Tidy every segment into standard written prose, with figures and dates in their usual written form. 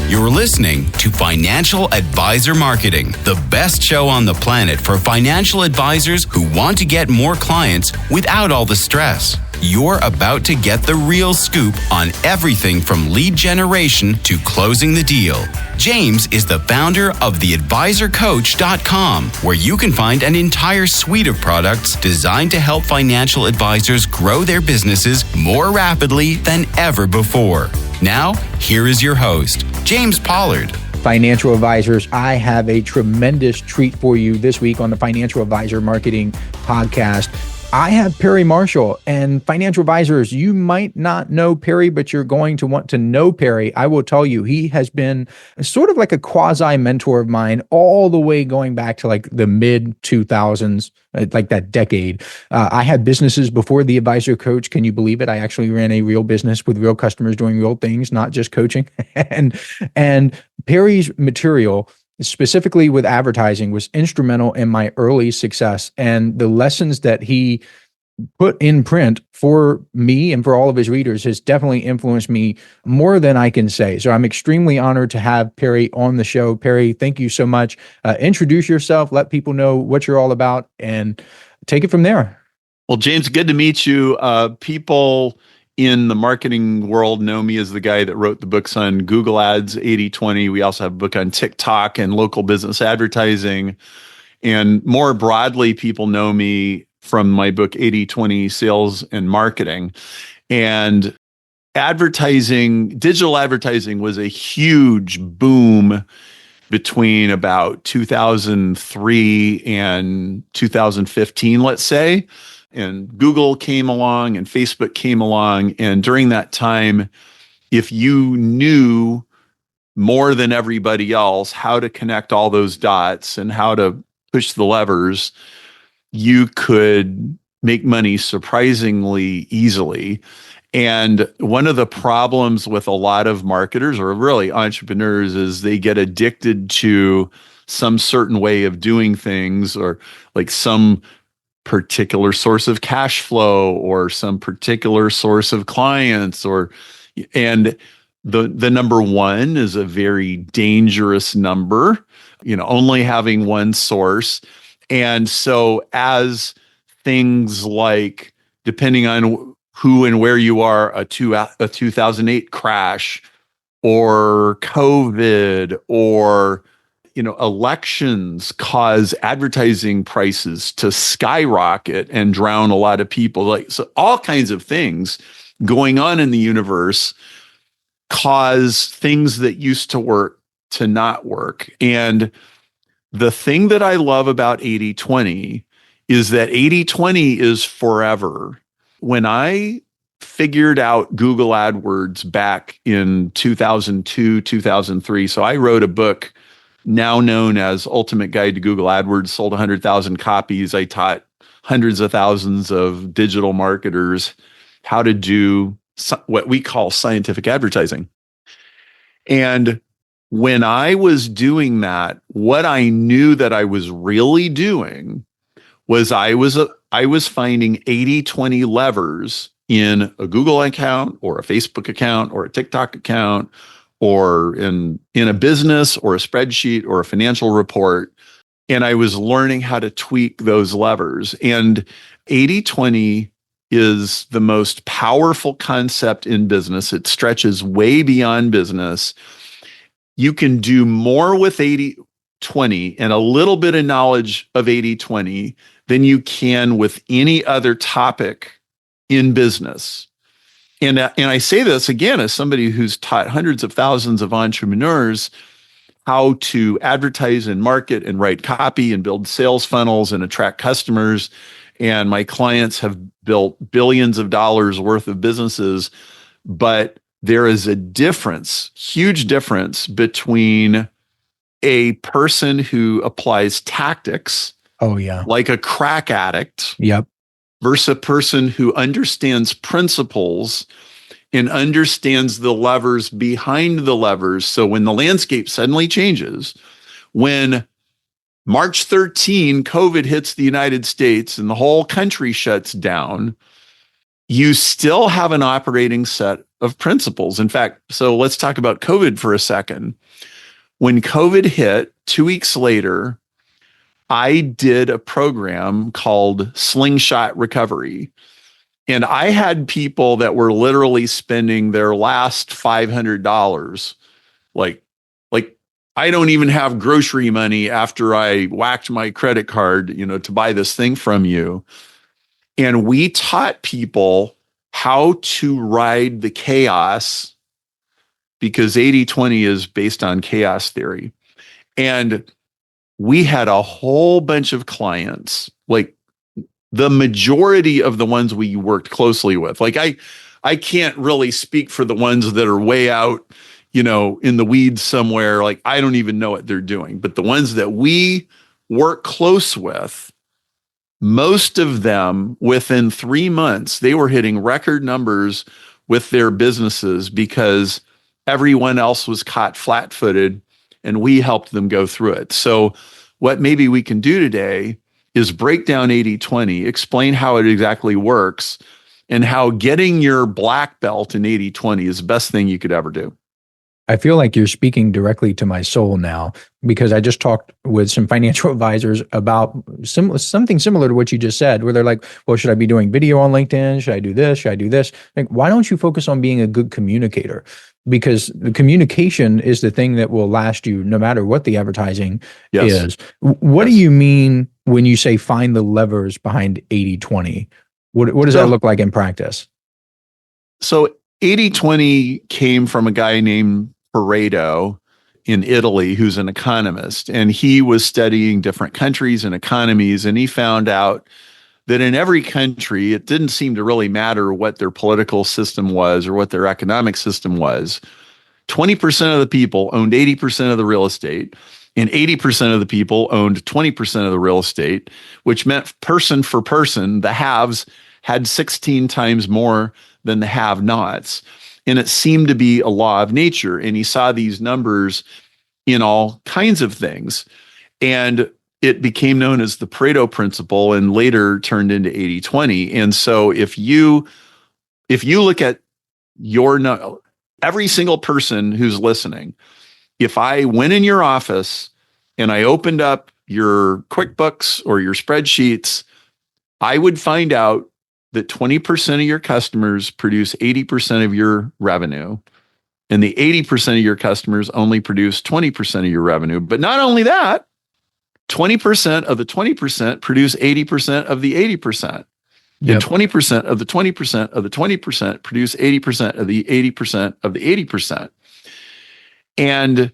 You're listening to Financial Advisor Marketing, the best show on the planet for financial advisors who want to get more clients without all the stress. You're about to get the real scoop on everything from lead generation to closing the deal. James is the founder of theadvisorcoach.com, where you can find an entire suite of products designed to help financial advisors grow their businesses more rapidly than ever before. Now, here is your host, James Pollard. Financial advisors, I have a tremendous treat for you this week on the Financial Advisor Marketing Podcast. I have Perry Marshall, and financial advisors, you might not know Perry, but you're going to want to know Perry. I will tell you, he has been sort of like a quasi mentor of mine all the way going back to like the mid 2000s, like that decade. I had businesses before The Advisor Coach. Can you believe it? I actually ran a real business with real customers doing real things, not just coaching. and Perry's material, specifically with advertising, was instrumental in my early success. And the lessons that he put in print for me and for all of his readers has definitely influenced me more than I can say. So I'm extremely honored to have Perry on the show. Perry, thank you so much. Introduce yourself, let people know what you're all about, and take it from there. Well, James, good to meet you. People in the marketing world know me as the guy that wrote the books on Google Ads 80/20. We also have a book on TikTok and local business advertising. And more broadly, people know me from my book 80/20 Sales and Marketing. And digital advertising was a huge boom between about 2003 and 2015, let's say. And Google came along and Facebook came along. And during that time, if you knew more than everybody else how to connect all those dots and how to push the levers, you could make money surprisingly easily. And one of the problems with a lot of marketers, or really entrepreneurs, is they get addicted to some certain way of doing things, or like some particular source of cash flow or some particular source of clients, and the number one is a very dangerous number, only having one source. And so as things like, depending on who and where you are, a 2008 crash or COVID or elections cause advertising prices to skyrocket and drown a lot of people. So all kinds of things going on in the universe cause things that used to work to not work. And the thing that I love about 80/20 is that 80/20 is forever. When I figured out Google AdWords back in 2002, 2003, so I wrote a book now known as Ultimate Guide to Google AdWords, sold 100,000 copies. I taught hundreds of thousands of digital marketers how to do what we call scientific advertising. And when I was doing that, what I knew that I was really doing was I was finding 80/20 levers in a Google account or a Facebook account or a TikTok account, or in a business or a spreadsheet or a financial report. And I was learning how to tweak those levers. And 80/20 is the most powerful concept in business. It stretches way beyond business. You can do more with 80/20 and a little bit of knowledge of 80/20 than you can with any other topic in business. And I say this again as somebody who's taught hundreds of thousands of entrepreneurs how to advertise and market and write copy and build sales funnels and attract customers. And my clients have built billions of dollars worth of businesses. But there is a difference, huge difference, between a person who applies tactics, like a crack addict, versus a person who understands principles and understands the levers behind the levers. So when the landscape suddenly changes, when March 13, COVID hits the United States and the whole country shuts down, you still have an operating set of principles. In fact, so let's talk about COVID for a second. When COVID hit, 2 weeks later, I did a program called Slingshot Recovery. And I had people that were literally spending their last $500. Like I don't even have grocery money after I whacked my credit card, to buy this thing from you. And we taught people how to ride the chaos, because 80-20 is based on chaos theory. And we had a whole bunch of clients, like the majority of the ones we worked closely with. Like I can't really speak for the ones that are way out, in the weeds somewhere. Like I don't even know what they're doing. But the ones that we work close with, most of them within 3 months, they were hitting record numbers with their businesses because everyone else was caught flat-footed and we helped them go through it. So what maybe we can do today is break down 80-20, explain how it exactly works, and how getting your black belt in 80-20 is the best thing you could ever do. I feel like you're speaking directly to my soul now, because I just talked with some financial advisors about something similar to what you just said, where they're like, well, should I be doing video on LinkedIn? Should I do this? Should I do this? Like, why don't you focus on being a good communicator? Because the communication is the thing that will last you no matter what the advertising is. What do you mean when you say find the levers behind 80-20? What does that look like in practice? So 80-20 came from a guy named Pareto in Italy, who's an economist, and he was studying different countries and economies, and he found out that in every country, it didn't seem to really matter what their political system was or what their economic system was. 20% of the people owned 80% of the real estate, and 80% of the people owned 20% of the real estate, which meant person for person, the haves had 16 times more than the have-nots. And it seemed to be a law of nature. And he saw these numbers in all kinds of things. And it became known as the Pareto principle and later turned into 80-20. And so if you look at every single person who's listening, if I went in your office and I opened up your QuickBooks or your spreadsheets, I would find out that 20% of your customers produce 80% of your revenue, and the 80% of your customers only produce 20% of your revenue. But not only that, 20% of the 20% produce 80% of the 80%. Yep. And 20% of the 20% of the 20% produce 80% of the 80% of the 80%. And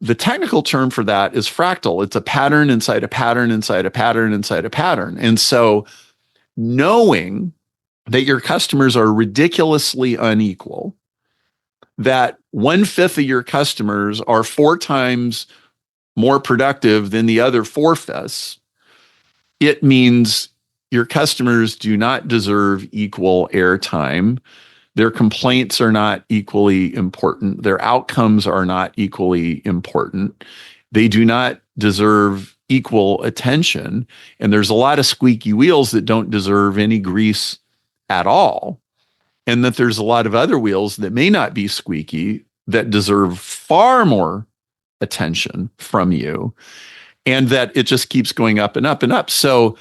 the technical term for that is fractal. It's a pattern inside a pattern inside a pattern inside a pattern. And so knowing that your customers are ridiculously unequal, that 1/5 of your customers are 4 times more productive than the other 4/5, it means your customers do not deserve equal airtime. Their complaints are not equally important. Their outcomes are not equally important. They do not deserve equal attention. And there's a lot of squeaky wheels that don't deserve any grease at all. And that there's a lot of other wheels that may not be squeaky that deserve far more attention from you. And that it just keeps going up and up and up. So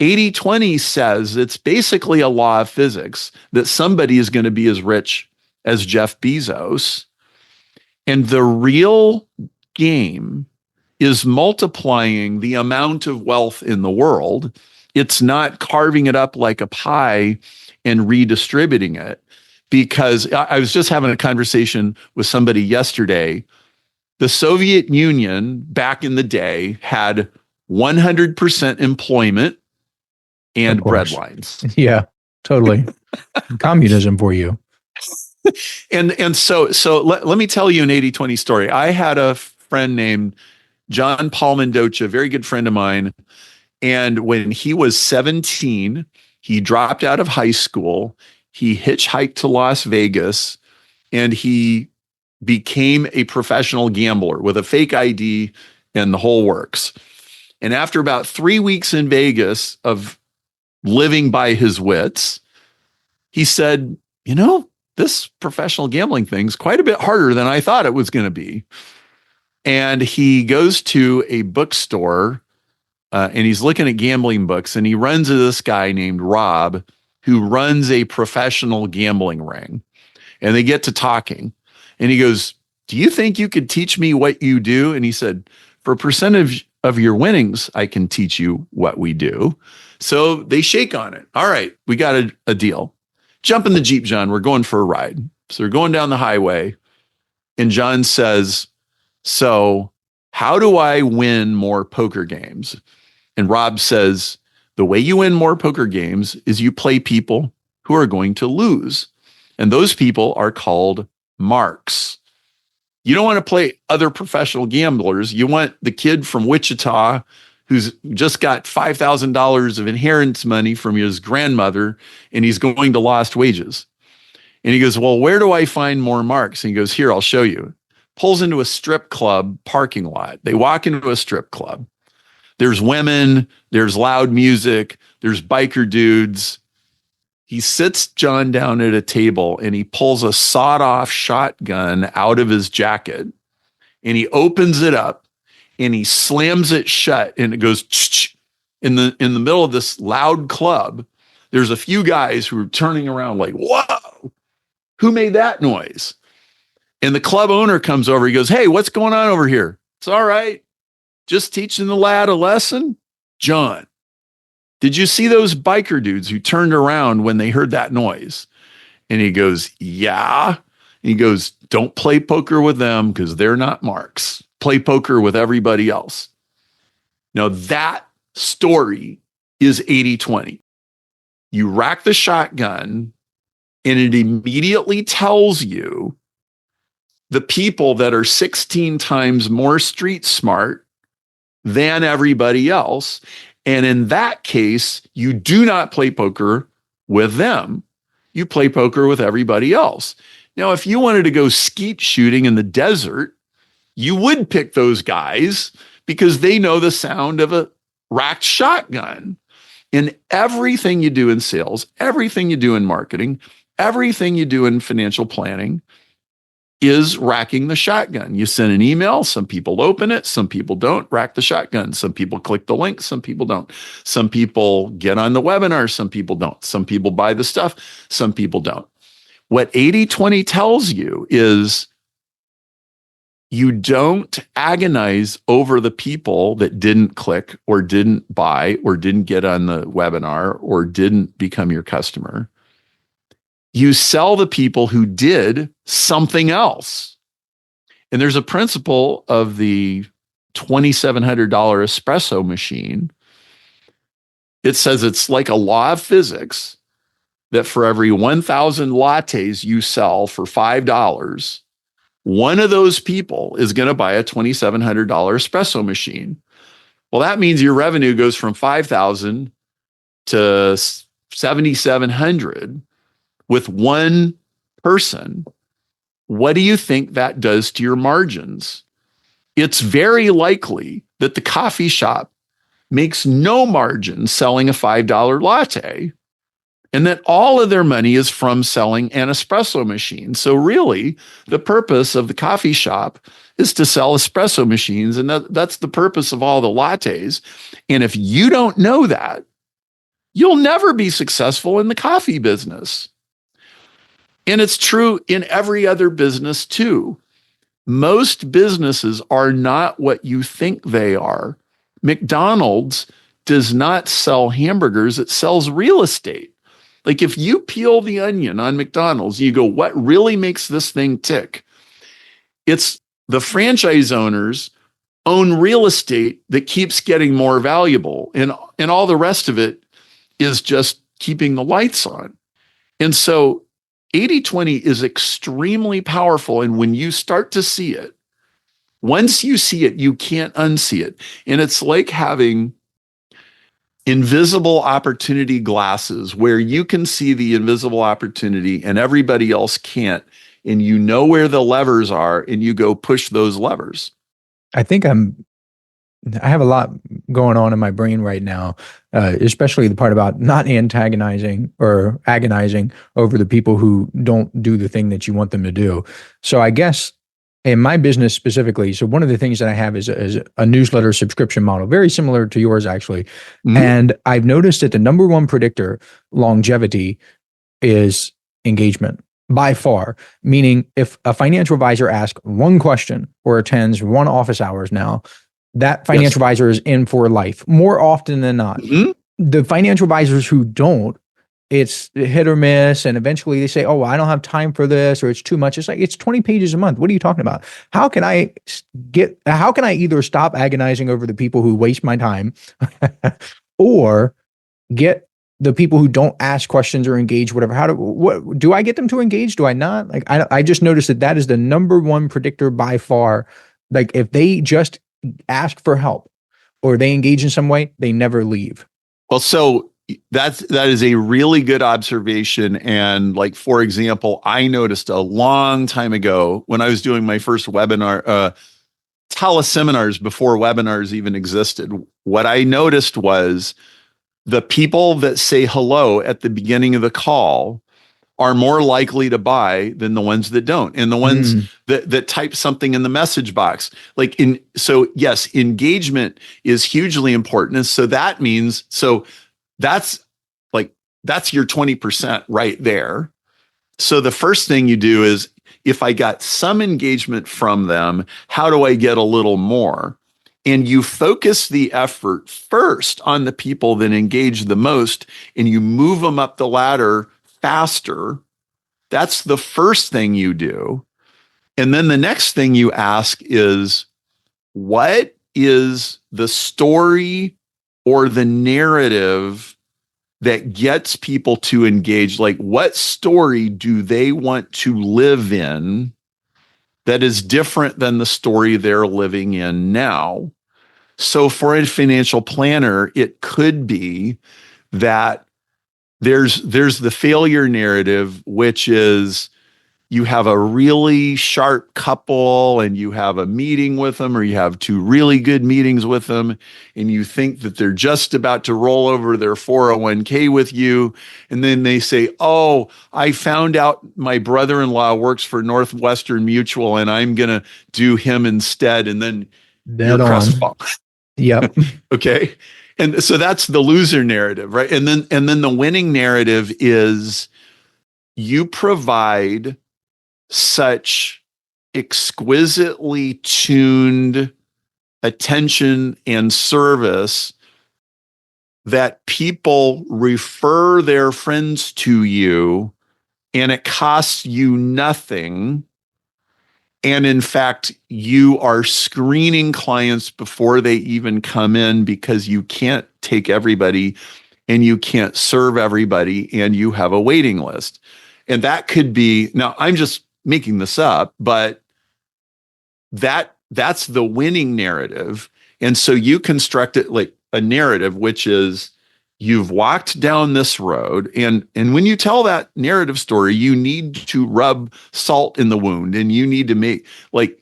80-20 says it's basically a law of physics that somebody is going to be as rich as Jeff Bezos. And the real game is multiplying the amount of wealth in the world. It's not carving it up like a pie and redistributing it. Because I was just having a conversation with somebody yesterday. The Soviet Union back in the day had 100% employment and bread lines. Yeah, totally. Communism for you. And so let me tell you an 80-20 story. I had a friend named John Paul Mendoza, a very good friend of mine. And when he was 17, he dropped out of high school. He hitchhiked to Las Vegas, and he became a professional gambler with a fake ID and the whole works. And after about 3 weeks in Vegas of living by his wits, he said, this professional gambling thing's quite a bit harder than I thought it was going to be. And he goes to a bookstore and he's looking at gambling books, and he runs into this guy named Rob who runs a professional gambling ring. And they get to talking, and he goes, do you think you could teach me what you do? And he said, for a percentage of your winnings, I can teach you what we do. So they shake on it. All right, we got a deal. Jump in the Jeep, John. We're going for a ride. So they're going down the highway. And John says, so how do I win more poker games? And Rob says, the way you win more poker games is you play people who are going to lose. And those people are called marks. You don't want to play other professional gamblers. You want the kid from Wichita who's just got $5,000 of inheritance money from his grandmother, and he's going to lost wages. And he goes, well, where do I find more marks? And he goes, here, I'll show you. Pulls into a strip club parking lot. They walk into a strip club. There's women, there's loud music, there's biker dudes. He sits John down at a table and he pulls a sawed-off shotgun out of his jacket, and he opens it up and he slams it shut, and it goes in the middle of this loud club. There's a few guys who are turning around like, whoa, who made that noise? And the club owner comes over. He goes, hey, what's going on over here? It's all right. Just teaching the lad a lesson. John, did you see those biker dudes who turned around when they heard that noise? And he goes, yeah. And he goes, don't play poker with them because they're not marks. Play poker with everybody else. Now that story is 80-20. You rack the shotgun and it immediately tells you the people that are 16 times more street smart than everybody else. And in that case, you do not play poker with them. You play poker with everybody else. Now, if you wanted to go skeet shooting in the desert, you would pick those guys because they know the sound of a racked shotgun. In everything you do in sales, everything you do in marketing, everything you do in financial planning is racking the shotgun. You send an email, some people open it, some people don't. Rack the shotgun. Some people click the link, some people don't. Some people get on the webinar, some people don't. Some people buy the stuff, some people don't. What 80-20 tells you is you don't agonize over the people that didn't click or didn't buy or didn't get on the webinar or didn't become your customer. You sell the people who did something else. And there's a principle of the $2,700 espresso machine. It says it's like a law of physics that for every 1,000 lattes you sell for $5, one of those people is going to buy a $2,700 espresso machine. Well, that means your revenue goes from $5,000 to $7,700 with one person. What do you think that does to your margins? It's very likely that the coffee shop makes no margin selling a $5 latte, and that all of their money is from selling an espresso machine. So really, the purpose of the coffee shop is to sell espresso machines, and that's the purpose of all the lattes. And if you don't know that, you'll never be successful in the coffee business. And it's true in every other business too. Most businesses are not what you think they are. McDonald's does not sell hamburgers, it sells real estate. Like if you peel the onion on McDonald's, you go, what really makes this thing tick? It's the franchise owners own real estate that keeps getting more valuable. And all the rest of it is just keeping the lights on. And so 80-20 is extremely powerful. And when you start to see it, once you see it, you can't unsee it. And it's like having invisible opportunity glasses where you can see the invisible opportunity and everybody else can't. And you know where the levers are and you go push those levers. I think I'm I have a lot going on in my brain right now, especially the part about not antagonizing or agonizing over the people who don't do the thing that you want them to do. So I guess in my business specifically, so one of the things that I have is a newsletter subscription model, very similar to yours actually. Mhm. And I've noticed that the number one predictor longevity is engagement by far. Meaning, if a financial advisor asks one question or attends one office hours now, that financial advisor is in for life more often than not. Mhm. The financial advisors who don't, it's hit or miss. And eventually they say, oh, I don't have time for this, or it's too much. It's like, it's 20 pages a month. What are you talking about? How can I either stop agonizing over the people who waste my time or get the people who don't ask questions or engage, whatever? What do I get them to engage? Do I not? Like, I just noticed that is the number one predictor by far. Like, if they just ask for help or they engage in some way, they never leave. Well, so that is a really good observation. And like, for example, I noticed a long time ago when I was doing my first webinar, teleseminars before webinars even existed, what I noticed was the people that say hello at the beginning of the call are more likely to buy than the ones that don't, and the ones that type something in the message box. So yes, engagement is hugely important. And so that means, that's your 20% right there. So the first thing you do is, if I got some engagement from them, how do I get a little more? And you focus the effort first on the people that engage the most, and you move them up the ladder faster. That's the first thing you do. And then the next thing you ask is, what is the story or the narrative that gets people to engage? Like, what story do they want to live in that is different than the story they're living in now? So for a financial planner, it could be that there's the failure narrative, which is, you have a really sharp couple and you have a meeting with them, or you have two really good meetings with them, and you think that they're just about to roll over their 401k with you. And then they say, oh, I found out my brother-in-law works for Northwestern Mutual and I'm going to do him instead. And then you're crestfallen. Yep. Okay. And so that's the loser narrative, right? And then the winning narrative is, you provide such exquisitely tuned attention and service that people refer their friends to you, and it costs you nothing. And in fact, you are screening clients before they even come in, because you can't take everybody and you can't serve everybody, and you have a waiting list. And that could be, now I'm just making this up, but that's the winning narrative. And so you construct it like a narrative, which is, you've walked down this road, and when you tell that narrative story, you need to rub salt in the wound, and you need to make, like,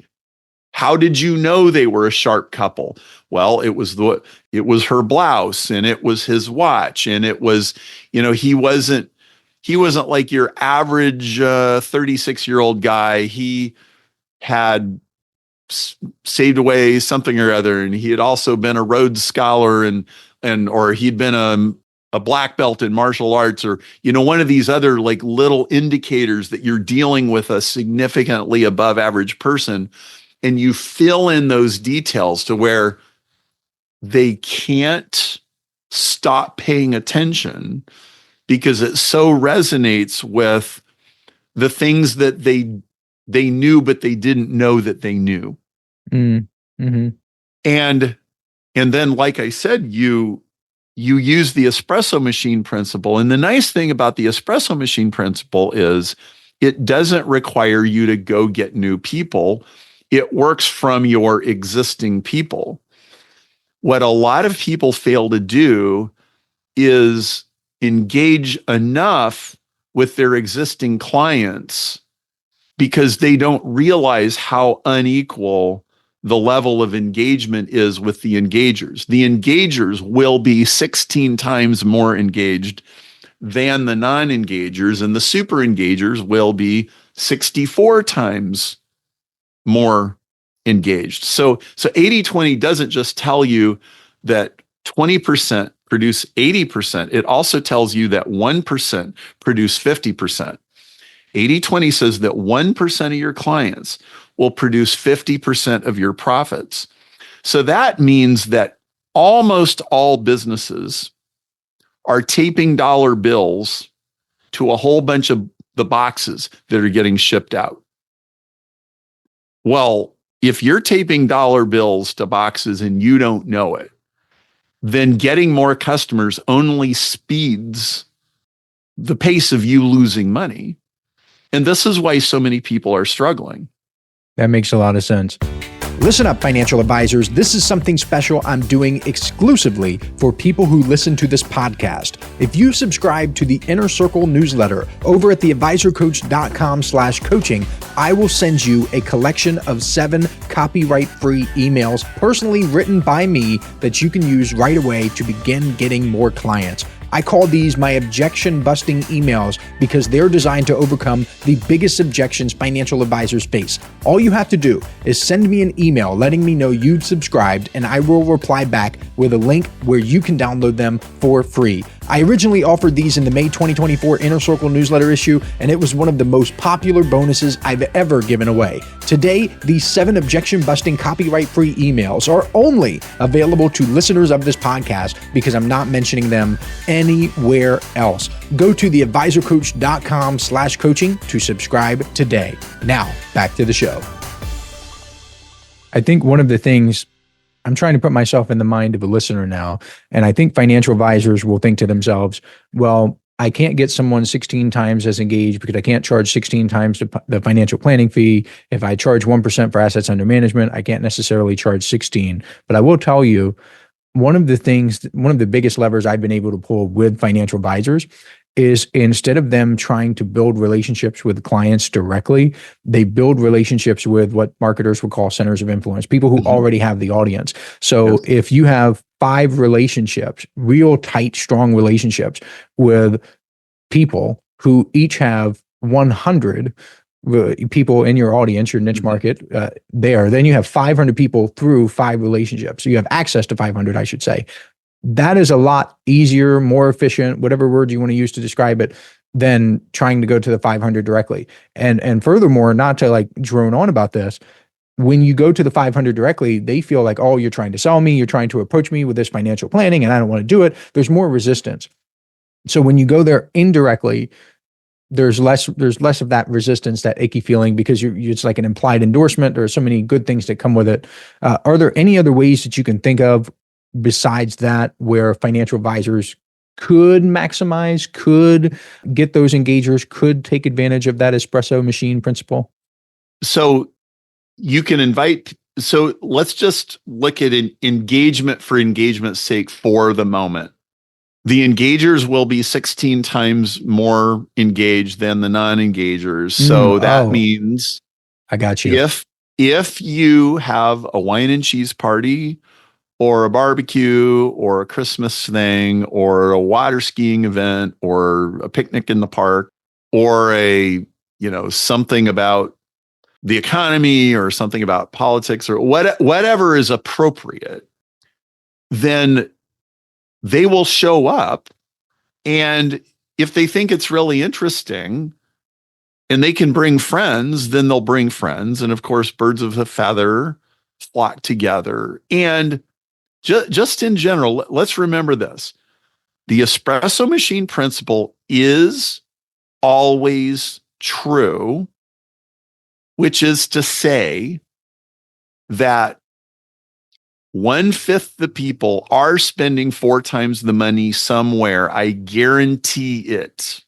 how did you know they were a sharp couple? Well, it was her blouse, and it was his watch, and it was, he wasn't like your average 36-year-old guy. He had saved away something or other, and he had also been a Rhodes Scholar, or he'd been a black belt in martial arts, or one of these other like little indicators that you're dealing with a significantly above average person, and you fill in those details to where they can't stop paying attention, because it so resonates with the things that they knew but they didn't know that they knew. Mm-hmm. And then, like I said, you use the espresso machine principle. And the nice thing about the espresso machine principle is, it doesn't require you to go get new people. It works from your existing people. What a lot of people fail to do is engage enough with their existing clients, because they don't realize how unequal the level of engagement is with the engagers. The engagers will be 16 times more engaged than the non-engagers, and the super engagers will be 64 times more engaged. So 80-20 doesn't just tell you that 20% produce 80%. It also tells you that 1% produce 50%. 80-20 says that 1% of your clients will produce 50% of your profits. So that means that almost all businesses are taping dollar bills to a whole bunch of the boxes that are getting shipped out. Well, if you're taping dollar bills to boxes and you don't know it, then getting more customers only speeds the pace of you losing money. And this is why so many people are struggling. That makes a lot of sense. Listen up, financial advisors. This is something special I'm doing exclusively for people who listen to this podcast. If you subscribe to the Inner Circle newsletter over at theadvisorcoach.com/coaching, I will send you a collection of 7 copyright-free emails personally written by me that you can use right away to begin getting more clients. I call these my objection-busting emails because they're designed to overcome the biggest objections financial advisors face. All you have to do is send me an email letting me know you've subscribed, and I will reply back with a link where you can download them for free. I originally offered these in the May 2024 Inner Circle newsletter issue, and it was one of the most popular bonuses I've ever given away. Today, these 7 objection-busting copyright-free emails are only available to listeners of this podcast because I'm not mentioning them anywhere else. Go to theadvisorcoach.com/coaching to subscribe today. Now, back to the show. I think one of the things I'm trying to put myself in the mind of a listener now, and I think financial advisors will think to themselves, well, I can't get someone 16 times as engaged because I can't charge 16 times the financial planning fee. If I charge 1% for assets under management, I can't necessarily charge 16. But I will tell you, one of the biggest levers I've been able to pull with financial advisors is instead of them trying to build relationships with clients directly, they build relationships with what marketers would call centers of influence, people who already have the audience. So if you have 5 relationships, real tight, strong relationships with people who each have 100 people in your audience, your niche market then you have 500 people through 5 relationships. So you have access to 500, I should say. That is a lot easier, more efficient, whatever word you want to use to describe it, than trying to go to the 500 directly. And furthermore, not to like drone on about this, when you go to the 500 directly, they feel like, oh, you're trying to sell me, you're trying to approach me with this financial planning, and I don't want to do it. There's more resistance. So when you go there indirectly, there's less of that resistance, that icky feeling, because it's like an implied endorsement. There are so many good things that come with it. Are there any other ways that you can think of besides that where financial advisors could maximize, could get those engagers, could take advantage of that espresso machine principle? So you can invite, so let's just look at an engagement for engagement's sake for the moment. The engagers will be 16 times more engaged than the non-engagers. So that means I got you. If you have a wine and cheese party or a barbecue or a Christmas thing or a water skiing event or a picnic in the park or something about the economy or something about politics or whatever is appropriate, then they will show up. And if they think it's really interesting and they can bring friends, then they'll bring friends. And of course, birds of a feather flock together. And just in general, let's remember this. The espresso machine principle is always true, which is to say that 1/5 the people are spending 4 times the money somewhere. I guarantee it.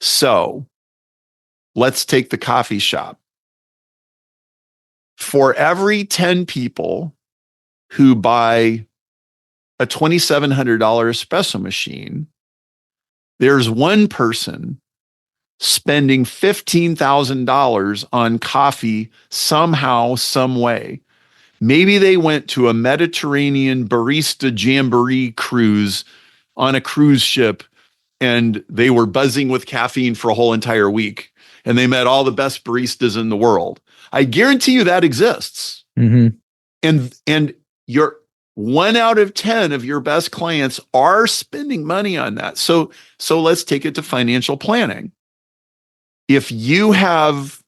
So let's take the coffee shop. For every 10 people who buy a $2,700 espresso machine, there's one person spending $15,000 on coffee somehow, some way. Maybe they went to a Mediterranean barista jamboree cruise on a cruise ship, and they were buzzing with caffeine for a whole entire week, and they met all the best baristas in the world. I guarantee you that exists. Mm-hmm. And your 1 out of 10 of your best clients are spending money on that. So let's take it to financial planning. If you have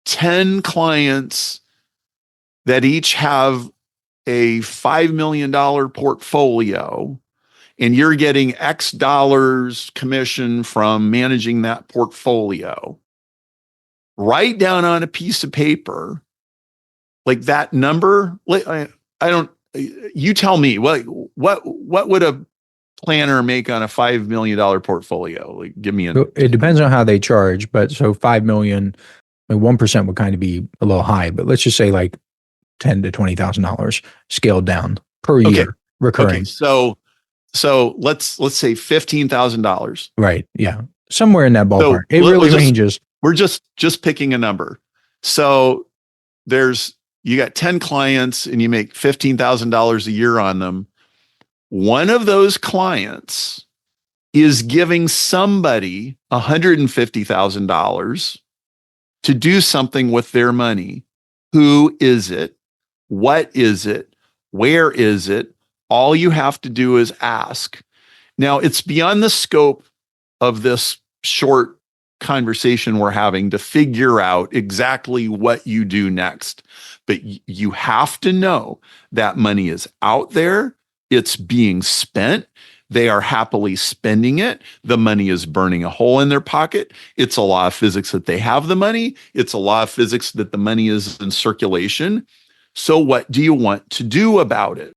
10 clients that each have a $5 million portfolio, and you're getting X dollars commission from managing that portfolio, write down on a piece of paper, like that number. You tell me, what would a planner make on a $5 million portfolio? Like, give me it depends on how they charge, but so 5 million, like 1% would kind of be a little high, but let's just say like $10,000 to $20,000 scaled down per year, recurring. Okay, so let's say $15,000. Right. Yeah. Somewhere in that ballpark. It really ranges. We're just picking a number. So you got 10 clients and you make $15,000 a year on them. One of those clients is giving somebody $150,000 to do something with their money. Who is it? What is it? Where is it? All you have to do is ask. Now, it's beyond the scope of this short conversation we're having to figure out exactly what you do next. But you have to know that money is out there. It's being spent. They are happily spending it. The money is burning a hole in their pocket. It's a law of physics that they have the money. It's a law of physics that the money is in circulation. So what do you want to do about it?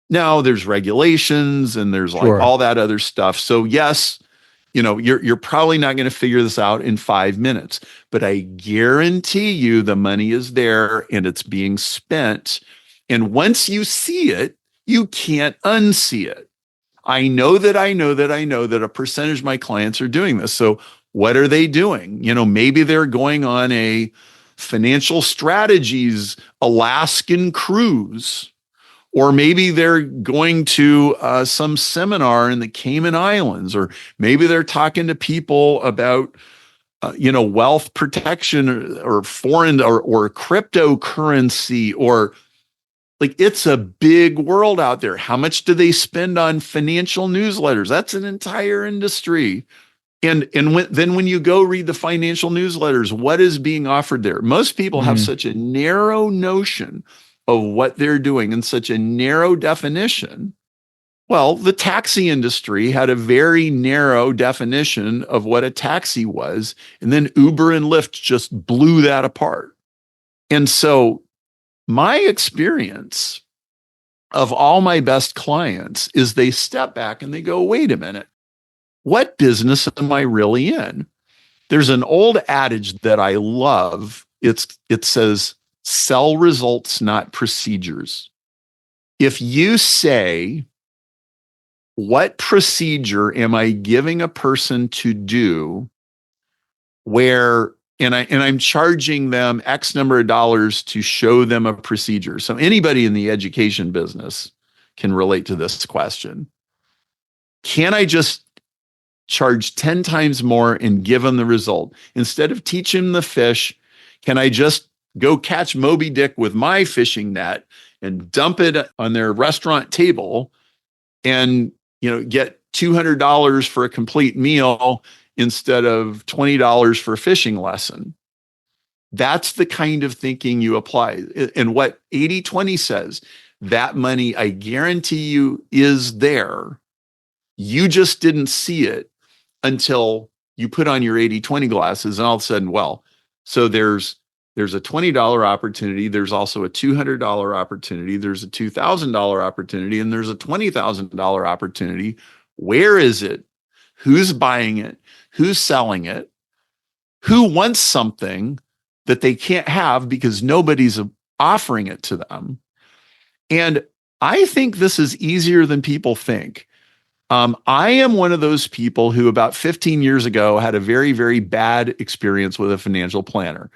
Now, there's regulations and there's like all that other stuff. So yes, you're probably not going to figure this out in 5 minutes, but I guarantee you the money is there and it's being spent. And once you see it, you can't unsee it. I know that a percentage of my clients are doing this. So what are they doing? Maybe they're going on a financial strategies Alaskan cruise, or maybe they're going to some seminar in the Cayman Islands, or maybe they're talking to people about wealth protection or foreign or cryptocurrency, or like, it's a big world out there. How much do they spend on financial newsletters? That's an entire industry. And when you go read the financial newsletters, what is being offered there? Most people have such a narrow notion of what they're doing and such a narrow definition. Well, the taxi industry had a very narrow definition of what a taxi was, and then Uber and Lyft just blew that apart. And so my experience of all my best clients is they step back and they go, wait a minute, what business am I really in? There's an old adage that I love. It says, sell results, not procedures. If you say, what procedure am I giving a person to do and I'm charging them X number of dollars to show them a procedure. So anybody in the education business can relate to this question. Can I just charge 10 times more and give them the result? Instead of teaching them the fish, can I just go catch Moby Dick with my fishing net and dump it on their restaurant table and get $200 for a complete meal instead of $20 for a fishing lesson? That's the kind of thinking you apply. And what 80-20 says, that money, I guarantee you, is there. You just didn't see it until you put on your 80-20 glasses, and all of a sudden, so there's a $20 opportunity. There's also a $200 opportunity. There's a $2,000 opportunity, and there's a $20,000 opportunity. Where is it? Who's buying it? Who's selling it? Who wants something that they can't have because nobody's offering it to them? And I think this is easier than people think. I am one of those people who about 15 years ago had a very, very bad experience with a financial planner.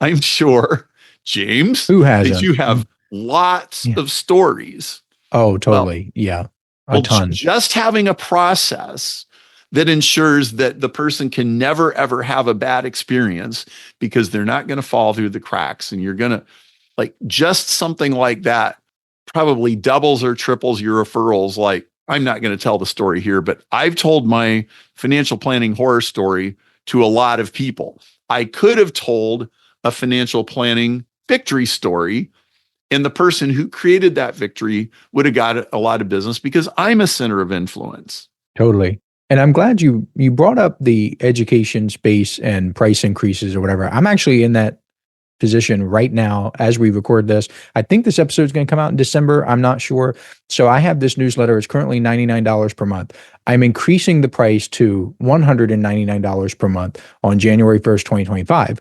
I'm sure, James, who hasn't? that you have lots Yeah. of stories. Oh, totally. Yeah. A ton. Just having a process that ensures that the person can never, ever have a bad experience because they're not going to fall through the cracks. And you're going to, like, just something like that probably doubles or triples your referrals. Like, I'm not going to tell the story here, but I've told my financial planning horror story to a lot of people. I could have told a financial planning victory story, and the person who created that victory would have got a lot of business because I'm a center of influence. Totally. And I'm glad you brought up the education space and price increases or whatever. I'm actually in that position right now as we record this. I think this episode is going to come out in December. I'm not sure. So I have this newsletter. It's currently $99 per month. I'm increasing the price to $199 per month on January 1st, 2025.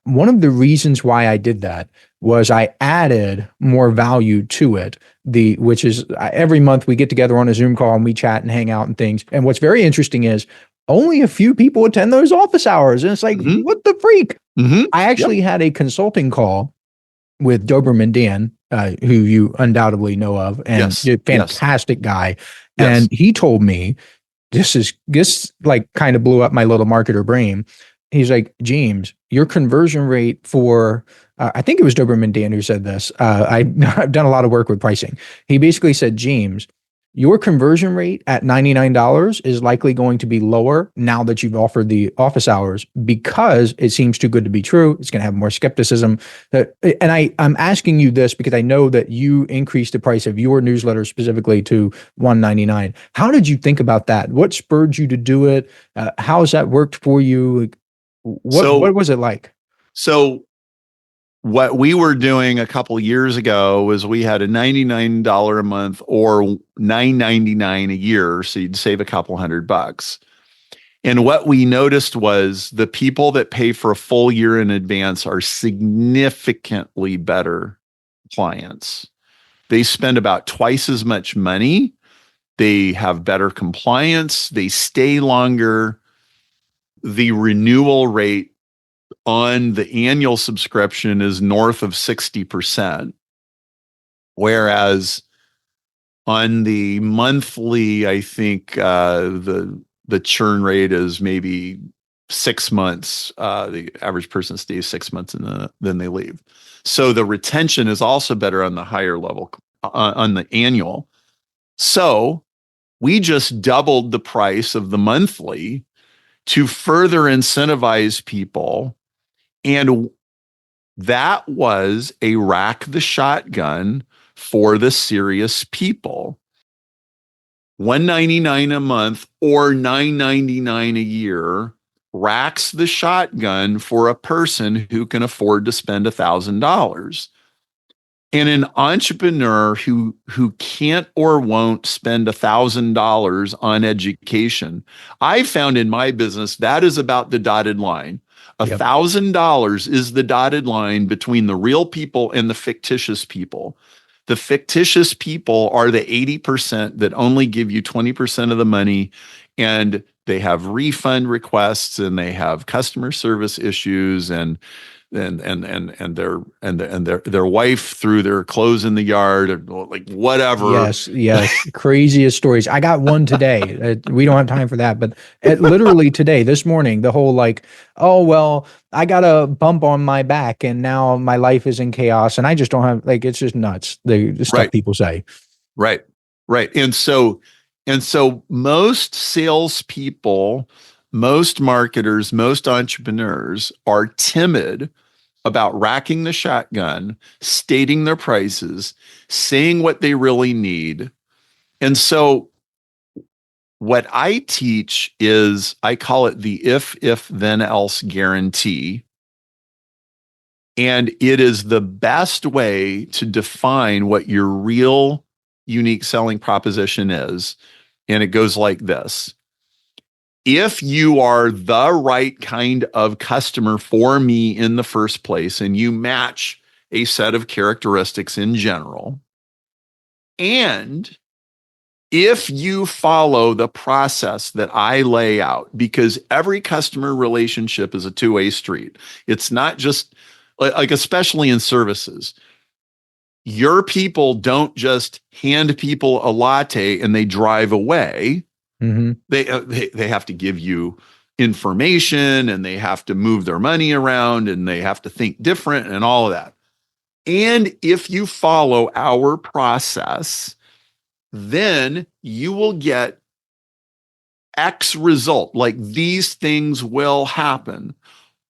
One of the reasons why I did that was I added more value to it, which is every month we get together on a Zoom call and we chat and hang out and things. And what's very interesting is only a few people attend those office hours. And it's like, what the freak? I actually had a consulting call with Doberman Dan, who you undoubtedly know of, and a fantastic guy. And he told me, this like kind of blew up my little marketer brain. He's like, James, your conversion rate for, I think it was Doberman Dan who said this. I've done a lot of work with pricing. He basically said, James, your conversion rate at $99 is likely going to be lower now that you've offered the office hours because it seems too good to be true. It's going to have more skepticism. And I'm asking you this because I know that you increased the price of your newsletter specifically to $199. How did you think about that? What spurred you to do it? How has that worked for you? What was it like? So what we were doing a couple of years ago was we had a $99 a month or $9.99 a year. So you'd save a couple $100. And what we noticed was the people that pay for a full year in advance are significantly better clients. They spend about twice as much money. They have better compliance. They stay longer. The renewal rate on the annual subscription is north of 60%. Whereas on the monthly, I think the churn rate is maybe 6 months. The average person stays 6 months and then they leave. So the retention is also better on the higher level, on the annual. So we just doubled the price of the monthly to further incentivize people. And that was a rack the shotgun for the serious people. $199 a month or $999 a year racks the shotgun for a person who can afford to spend $1,000. And an entrepreneur who can't or won't spend $1,000 on education, I found in my business that is about the dotted line. $1,000 is the dotted line between the real people and the fictitious people. The fictitious people are the 80% that only give you 20% of the money, and they have refund requests and they have customer service issues and their wife threw their clothes in the yard or like whatever. Yes. Craziest stories. I got one today. We don't have time for that, but literally today, this morning, the whole like, oh, well, I got a bump on my back and now my life is in chaos and I just don't have, like, it's just nuts. The stuff people say. Right. And so most salespeople, most marketers, most entrepreneurs are timid about racking the shotgun, stating their prices, saying what they really need. And so what I teach is, I call it the if, then else guarantee. And it is the best way to define what your real unique selling proposition is. And it goes like this. If you are the right kind of customer for me in the first place, and you match a set of characteristics in general, and if you follow the process that I lay out, because every customer relationship is a two-way street. It's not just like, especially in services. Your people don't just hand people a latte and they drive away. Mm-hmm. They have to give you information, and they have to move their money around, and they have to think different and all of that. And if you follow our process, then you will get X result. Like, these things will happen,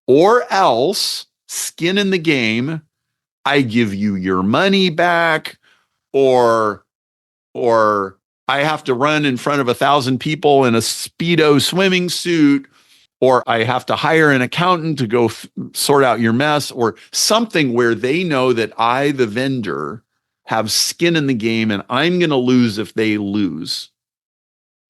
or else, skin in the game, I give you your money back, or I have to run in front of 1,000 people in a Speedo swimming suit, or I have to hire an accountant to go sort out your mess, or something where they know that I, the vendor, have skin in the game, and I'm going to lose if they lose.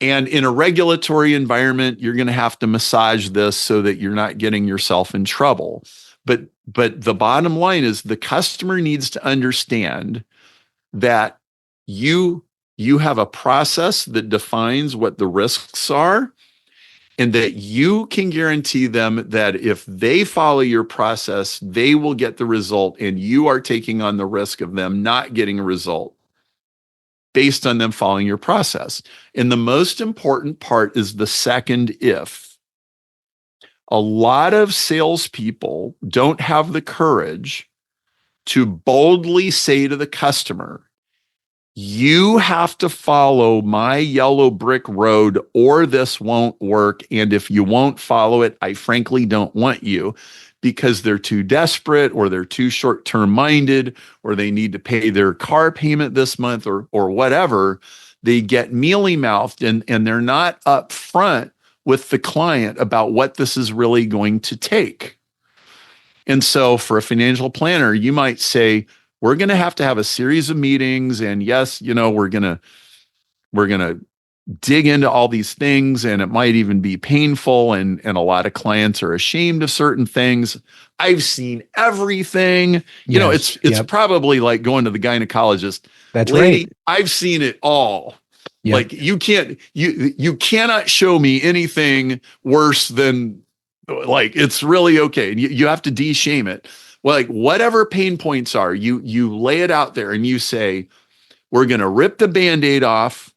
And in a regulatory environment, you're going to have to massage this so that you're not getting yourself in trouble. But the bottom line is, the customer needs to understand that you have a process that defines what the risks are, and that you can guarantee them that if they follow your process, they will get the result, and you are taking on the risk of them not getting a result based on them following your process. And the most important part is the second if. A lot of salespeople don't have the courage to boldly say to the customer, you have to follow my yellow brick road or this won't work. And if you won't follow it, I frankly don't want you, because they're too desperate, or they're too short-term minded, or they need to pay their car payment this month, or whatever. They get mealy-mouthed, and they're not upfront with the client about what this is really going to take. And so for a financial planner, you might say, we're going to have a series of meetings, and yes, we're going to dig into all these things, and it might even be painful, and a lot of clients are ashamed of certain things. I've seen everything. Yes. It's probably like going to the gynecologist. That's Lady, right. I've seen it all. Yep. Like, you cannot show me anything worse than, like, it's really okay. And you have to de-shame it. Well, like, whatever pain points are, you lay it out there, and you say, we're going to rip the Band-Aid off.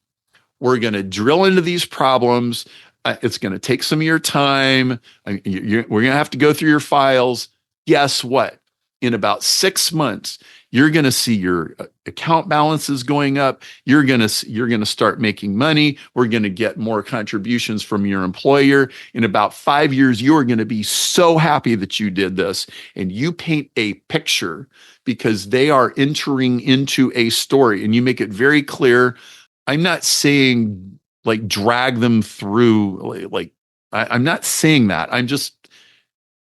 We're going to drill into these problems. It's going to take some of your time. We're going to have to go through your files. Guess what? In about 6 months, you're going to see your account balances going up. You're going to start making money. We're going to get more contributions from your employer. In about 5 years, you are going to be so happy that you did this. And you paint a picture, because they are entering into a story, and you make it very clear. I'm not saying like drag them through, I'm not saying that. I'm just,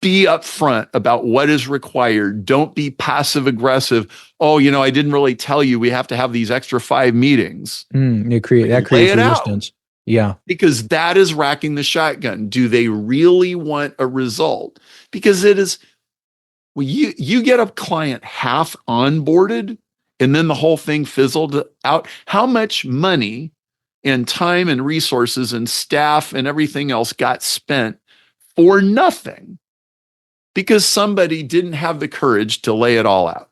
be upfront about what is required. Don't be passive aggressive. Oh, I didn't really tell you we have to have these extra 5 meetings. That creates resistance. Yeah. Because that is racking the shotgun. Do they really want a result? Because it is, well, you get a client half onboarded, and then the whole thing fizzled out. How much money and time and resources and staff and everything else got spent for nothing, because somebody didn't have the courage to lay it all out?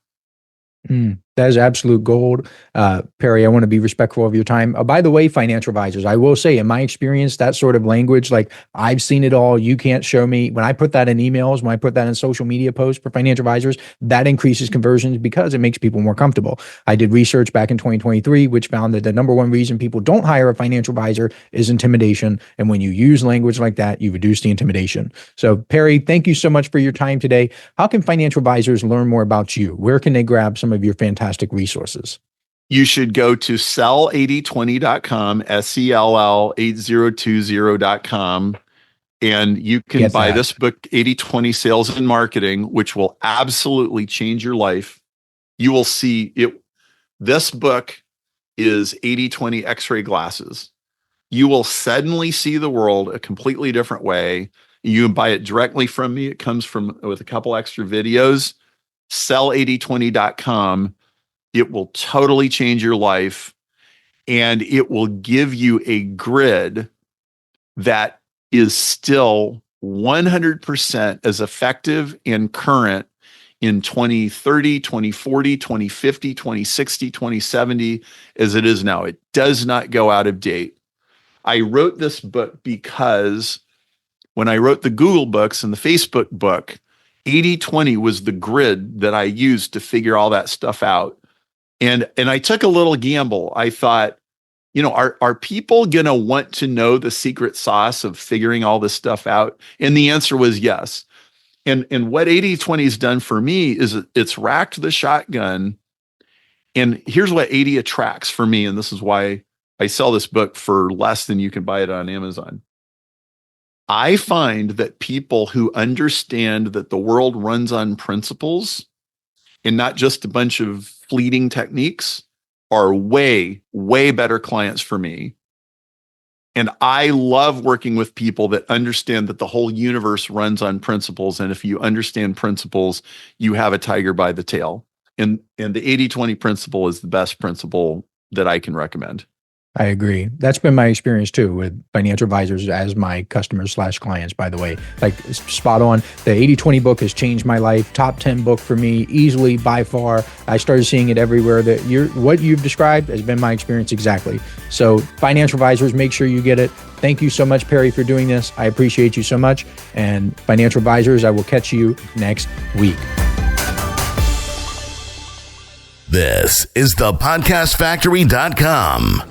That is absolute gold. Perry, I want to be respectful of your time. By the way, financial advisors, I will say, in my experience, that sort of language, like, I've seen it all, you can't show me. When I put that in emails, when I put that in social media posts for financial advisors, that increases conversions, because it makes people more comfortable. I did research back in 2023, which found that the number one reason people don't hire a financial advisor is intimidation. And when you use language like that, you reduce the intimidation. So, Perry, thank you so much for your time today. How can financial advisors learn more about you? Where can they grab some of your fantastic resources? You should go to sell8020.com, SELL8020.com, and you can buy this book, 80/20 Sales and Marketing, which will absolutely change your life. You will see it. This book is 80/20 X-ray glasses. You will suddenly see the world a completely different way. You can buy it directly from me. It comes with a couple extra videos. Sell8020.com. It will totally change your life, and it will give you a grid that is still 100% as effective and current in 2030, 2040, 2050, 2060, 2070 as it is now. It does not go out of date. I wrote this book because when I wrote the Google books and the Facebook book, 80/20 was the grid that I used to figure all that stuff out. And I took a little gamble. I thought, are people going to want to know the secret sauce of figuring all this stuff out? And the answer was yes. And what 80/20 has done for me is it's racked the shotgun. And here's what 80 attracts for me. And this is why I sell this book for less than you can buy it on Amazon. I find that people who understand that the world runs on principles and not just a bunch of fleeting techniques are way, way better clients for me. And I love working with people that understand that the whole universe runs on principles. And if you understand principles, you have a tiger by the tail. And the 80/20 principle is the best principle that I can recommend. I agree. That's been my experience too with financial advisors as my customers/clients, by the way. Like, spot on. The 80/20 book has changed my life. Top 10 book for me, easily, by far. I started seeing it everywhere. What you've described has been my experience exactly. So financial advisors, make sure you get it. Thank you so much, Perry, for doing this. I appreciate you so much. And financial advisors, I will catch you next week. This is thepodcastfactory.com.